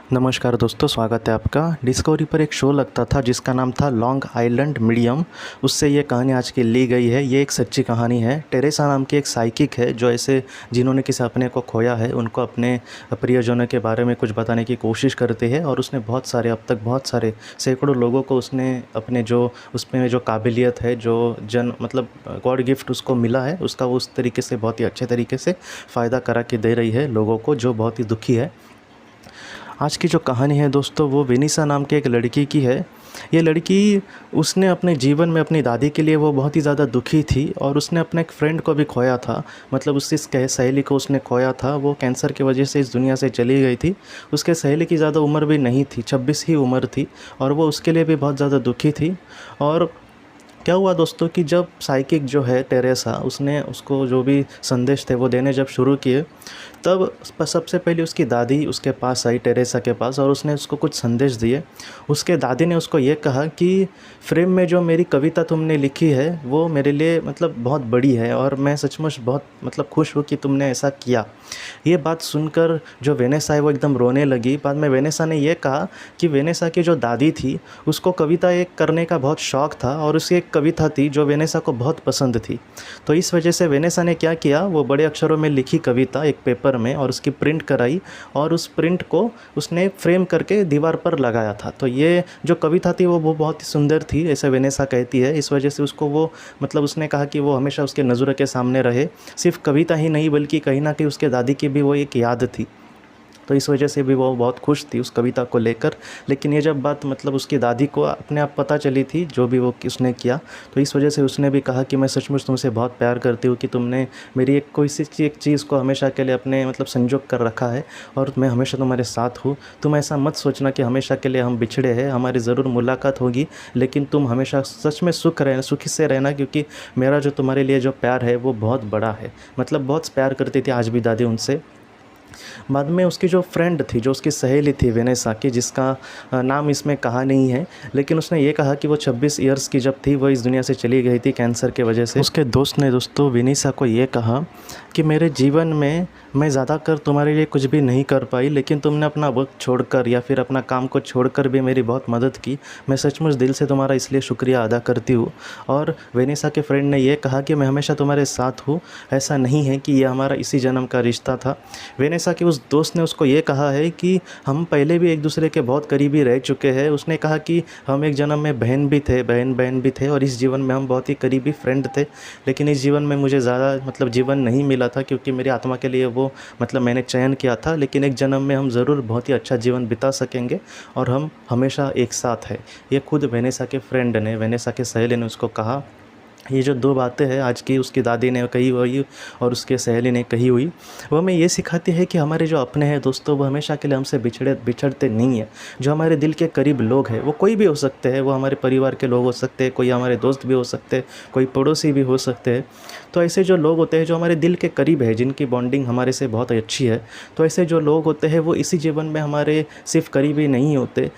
नमस्कार दोस्तों, स्वागत है आपका। डिस्कवरी पर एक शो लगता था जिसका नाम था लॉन्ग आइलैंड मीडियम। उससे ये कहानी आज की ली गई है। ये एक सच्ची कहानी है। टेरेसा नाम की एक साइकिक है जो ऐसे जिन्होंने किसी अपने को खोया है उनको अपने प्रियजनों के बारे में कुछ बताने की कोशिश करती है। और उसने बहुत सारे अब तक बहुत सारे सैकड़ों लोगों को उसने अपने जो उसमें जो काबिलियत है जो मतलब गॉड गिफ्ट उसको मिला है उसका वो उस तरीके से बहुत ही अच्छे तरीके से फ़ायदा करा के दे रही है लोगों को जो बहुत ही दुखी है। आज की जो कहानी है दोस्तों वो वेनिसा नाम के एक लड़की की है। ये लड़की उसने अपने जीवन में अपनी दादी के लिए वो बहुत ही ज़्यादा दुखी थी और उसने अपने एक फ्रेंड को भी खोया था। मतलब उसकी सहेली को उसने खोया था। वो कैंसर की वजह से इस दुनिया से चली गई थी। उसके सहेली की ज़्यादा उम्र भी नहीं थी, 26 ही उम्र थी और वो उसके लिए भी बहुत ज़्यादा दुखी थी। और क्या हुआ दोस्तों कि जब साइकिक जो है टेरेसा उसने उसको जो भी संदेश थे वो देने जब शुरू किए तब सबसे पहले उसकी दादी उसके पास आई टेरेसा के पास और उसने उसको कुछ संदेश दिए। उसके दादी ने उसको ये कहा कि फ्रेम में जो मेरी कविता तुमने लिखी है वो मेरे लिए मतलब बहुत बड़ी है और मैं सचमुच बहुत मतलब खुश हूँ कि तुमने ऐसा किया। ये बात सुनकर जो वेनेसा है वो एकदम रोने लगी। बाद में वेनेसा ने यह कहा कि वेनेसा की जो दादी थी उसको कविता एक करने का बहुत शौक़ था और उसकी एक कविता थी जो वेनेसा को बहुत पसंद थी। तो इस वजह से वेनेसा ने क्या किया, वो बड़े अक्षरों में लिखी कविता एक पेपर में और उसकी प्रिंट कराई और उस प्रिंट को उसने फ्रेम करके दीवार पर लगाया था। तो ये जो कविता थी वो बहुत ही सुंदर थी, ऐसे वेनेसा कहती है। इस वजह से उसको वो मतलब उसने कहा कि वो हमेशा उसके नज़रों के सामने रहे। सिर्फ कविता ही नहीं बल्कि कहीं ना कहीं उसके दादी की भी वो एक याद थी। तो इस वजह से भी वो बहुत खुश थी उस कविता को लेकर। लेकिन ये जब बात मतलब उसकी दादी को अपने आप पता चली थी जो भी वो उसने किया, तो इस वजह से उसने भी कहा कि मैं सचमुच तुमसे बहुत प्यार करती हूँ कि तुमने मेरी एक कोई सी एक चीज़ को हमेशा के लिए अपने मतलब संजो कर रखा है और मैं हमेशा तुम्हारे साथ हूँ। तुम ऐसा मत सोचना कि हमेशा के लिए हम बिछड़े हैं, हमारी ज़रूर मुलाकात होगी, लेकिन तुम हमेशा सच में सुखी से रहना क्योंकि मेरा जो तुम्हारे लिए जो प्यार है वो बहुत बड़ा है। मतलब बहुत प्यार करती थी आज भी दादी उनसे। बाद में उसकी जो फ्रेंड थी, जो उसकी सहेली थी वेनेसा की, जिसका नाम इसमें कहा नहीं है, लेकिन उसने ये कहा कि वो 26 ईयर्स की जब थी वो इस दुनिया से चली गई थी कैंसर के वजह से। उसके दोस्त ने दोस्तों वेनेसा को ये कहा कि मेरे जीवन में मैं ज़्यादा कर तुम्हारे लिए कुछ भी नहीं कर पाई, लेकिन तुमने अपना वक्त छोड़कर या फिर अपना काम को छोड़कर भी मेरी बहुत मदद की। मैं सचमुच दिल से तुम्हारा इसलिए शुक्रिया अदा करती हूँ। और वेनेसा के फ्रेंड ने ये कहा कि मैं हमेशा तुम्हारे साथ हूँ, ऐसा नहीं है कि ये हमारा इसी जन्म का रिश्ता था। वेनेसा के उस दोस्त ने उसको ये कहा है कि हम पहले भी एक दूसरे के बहुत करीबी रह चुके हैं। उसने कहा कि हम एक जन्म में बहन भी थे और इस जीवन में हम बहुत ही करीबी फ्रेंड थे, लेकिन इस जीवन में मुझे ज़्यादा मतलब जीवन नहीं मिला था क्योंकि मेरी आत्मा के लिए वो मतलब मैंने चयन किया था। लेकिन एक जन्म में हम ज़रूर बहुत ही अच्छा जीवन बिता सकेंगे और हम हमेशा एक साथ हैं। ये खुद वेनेसा के फ्रेंड ने, वेनेसा के सहेली ने उसको कहा। ये जो दो बातें हैं आज की उसकी दादी ने कही हुई और उसके सहेली ने कही हुई, वो हमें ये सिखाती है कि हमारे जो अपने हैं दोस्तों वो हमेशा के लिए हमसे बिछड़ते नहीं हैं। जो हमारे दिल के करीब लोग हैं वो कोई भी हो सकते हैं, वो हमारे परिवार के लोग हो सकते हैं, कोई हमारे दोस्त भी हो सकते हैं, कोई पड़ोसी भी हो सकते हैं। तो ऐसे जो लोग होते हैं जो हमारे दिल के करीब है, जिनकी बॉन्डिंग हमारे से बहुत अच्छी है, तो ऐसे जो लोग होते हैं वो इसी जीवन में हमारे सिर्फ करीबी नहीं होते,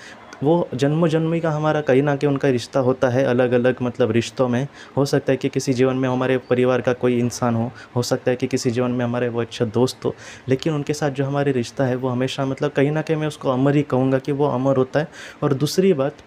वो जन्मों जन्मी का हमारा कहीं ना कहीं उनका रिश्ता होता है। अलग अलग मतलब रिश्तों में हो सकता है कि किसी जीवन में हमारे परिवार का कोई इंसान हो सकता है कि किसी जीवन में हमारे वो अच्छा दोस्त हो, लेकिन उनके साथ जो हमारे रिश्ता है वो हमेशा मतलब कहीं ना कहीं मैं उसको अमर ही कहूँगा कि वो अमर होता है। और दूसरी बात,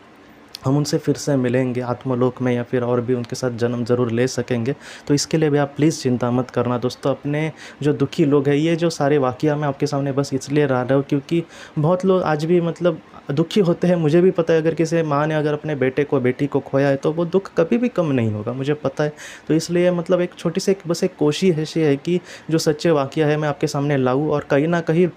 हम उनसे फिर से मिलेंगे आत्मलोक में या फिर और भी उनके साथ जन्म ज़रूर ले सकेंगे। तो इसके लिए भी आप प्लीज़ चिंता मत करना दोस्तों। अपने जो दुखी लोग हैं, ये जो सारे वाक़या मैं आपके सामने बस इसलिए ला रहा हूँ क्योंकि बहुत लोग आज भी मतलब दुखी होते हैं। मुझे भी पता है अगर किसी माँ ने अगर अपने बेटे को बेटी को खोया है तो वो दुःख कभी भी कम नहीं होगा, मुझे पता है। तो इसलिए मतलब एक छोटी सी बस एक कोशिश ऐसी है कि जो सच्चे वाक़या है मैं आपके सामने लाऊँ और कहीं ना कहीं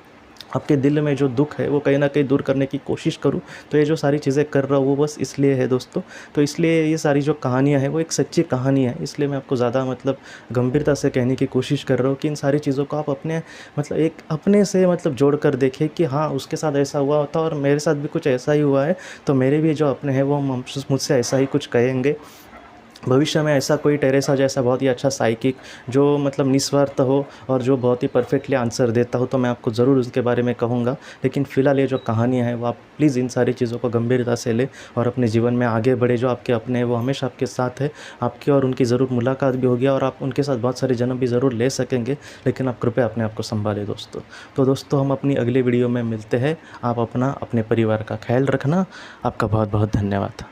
आपके दिल में जो दुःख है वो कहीं ना कहीं दूर करने की कोशिश करूं। तो ये जो सारी चीज़ें कर रहा हूँ वो बस इसलिए है दोस्तों। तो इसलिए ये सारी जो कहानियाँ हैं वो एक सच्ची कहानी है, इसलिए मैं आपको ज़्यादा मतलब गंभीरता से कहने की कोशिश कर रहा हूँ कि इन सारी चीज़ों को आप अपने मतलब एक अपने से मतलब जोड़ कर देखें कि हाँ उसके साथ ऐसा हुआ होता और मेरे साथ भी कुछ ऐसा ही हुआ है, तो मेरे भी जो अपने हैं वो मुझसे ऐसा ही कुछ कहेंगे। भविष्य में ऐसा कोई टेरेसा जैसा बहुत ही अच्छा साइकिक जो मतलब निस्वार्थ हो और जो बहुत ही परफेक्टली आंसर देता हो, तो मैं आपको ज़रूर उसके बारे में कहूँगा। लेकिन फ़िलहाल ये जो कहानियाँ हैं वो आप प्लीज़ इन सारी चीज़ों को गंभीरता से लें और अपने जीवन में आगे बढ़े। जो आपके अपने हैं वो हमेशा आपके साथ है, आपकी और उनकी ज़रूर मुलाकात भी होगी और आप उनके साथ बहुत सारे जन्म भी ज़रूर ले सकेंगे। लेकिन आप कृपया अपने आप को सँभालें दोस्तों। तो दोस्तों, हम अपनी अगली वीडियो में मिलते हैं। आप अपना अपने परिवार का ख्याल रखना। आपका बहुत बहुत धन्यवाद।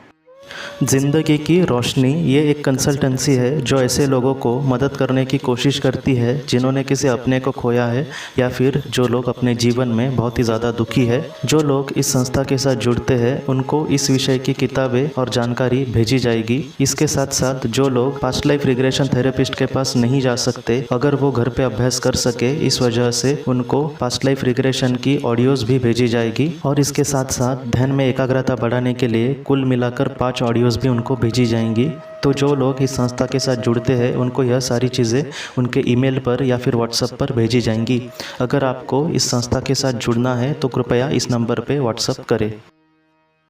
ज़िंदगी की रोशनी ये एक कंसल्टेंसी है जो ऐसे लोगों को मदद करने की कोशिश करती है जिन्होंने किसी अपने को खोया है या फिर जो लोग अपने जीवन में बहुत ही ज़्यादा दुखी है। जो लोग इस संस्था के साथ जुड़ते हैं उनको इस विषय की किताबें और जानकारी भेजी जाएगी। इसके साथ साथ जो लोग पास्ट लाइफ रिग्रेशन थेरेपिस्ट के पास नहीं जा सकते, अगर वो घर पे अभ्यास कर सके, इस वजह से उनको पास्ट लाइफ रिग्रेशन की ऑडियोज़ भी भेजी जाएगी। और इसके साथ साथ ध्यान में एकाग्रता बढ़ाने के लिए कुल मिलाकर 5 ऑडियोज़ भी उनको भेजी जाएंगी। तो जो लोग इस संस्था के साथ जुड़ते हैं उनको यह सारी चीज़ें उनके ईमेल पर या फिर व्हाट्सएप पर भेजी जाएंगी। अगर आपको इस संस्था के साथ जुड़ना है तो कृपया इस नंबर पे व्हाट्सएप करें।